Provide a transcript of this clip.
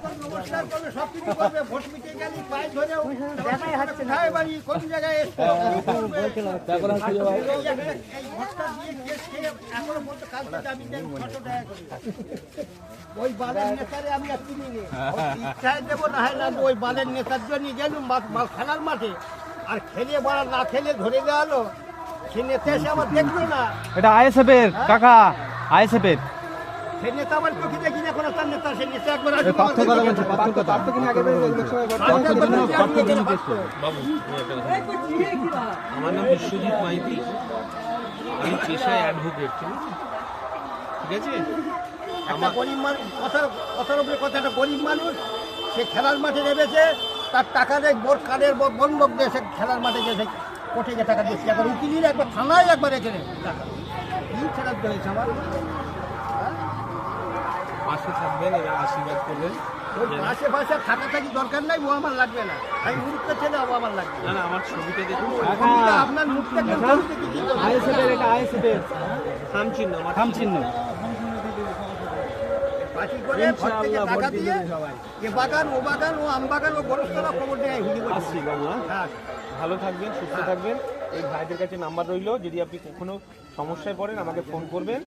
নমস্কার করবে, সব কিছু করবে, ভোট মিটে গেলে পায়ে ধরেও দেখাই হচ্ছে না বাড়ি কোন জায়গায় এই ভোটটা দিয়ে কেস খেয়ে এখনো পর্যন্ত কালকে জামিন দেন 600 টাকা করে। ওই বালের নেতারে আমি আর চিনি নি, ইচ্ছায় দেবো না হয় না, ওই বালের নেতার জন্য গেলুম খেলার মাঠে, আর খেলে বড় না খেলে ধরে দেওয়া হলো, সে নেতা এসে আমার দেখলো না। এটা আইএসএফ এর কাকা, আইএসএফ এর সে নেতা আমার চোখে দেখি না, কোনো তার নেতা, সে নেতা একবার পার্থ কথা বলছে, পার্থ কথা। আমার নাম বিশ্বজিৎ মাইতি, আমি পেশায় অ্যাডভোকেট, ঠিক আছে। একটা গরিব মানুষ, কথার উপরে কথা, একটা গরিব মানুষ সে খেলার মাঠে নেমেছে, তার টাকা দেয় বোর্ড কার্ডের বন্ধক দিয়ে সে খেলার মাঠে গেছে, কোর্টে গিয়ে টাকা দিয়েছে, একবার উকিলের একবার থানায় একবার রেখে টাকা কি ফেরত হয়েছে আমার। পাশে থাকবেন, এরা আশীর্বাদ করবেন। ওই আশেপাশে থাকা থাকি দরকার নাই, ও আমার লাগবে না, আমি মুহূর্তে ছেলে ও আমার লাগবে না না, আমার ছবিটা দেখুন, আপনার মুখটা আইএসএফ এর, এটা আইএসএফ এর থাম চিহ্ন, আমার থাম চিহ্ন। পাখি করে ঘর থেকে টাকা দিয়ে এ বাগান ও বাগান ও আম বাগান ও গরস্তলা খবর দেয় হুলি করে। আসছি বাবু, হ্যাঁ ভালো থাকবেন, সুস্থ থাকবেন। এই ভাইদের কাছে নাম্বার রইলো, যদি আপনি কখনো সমস্যায় পড়েন আমাকে ফোন করবেন।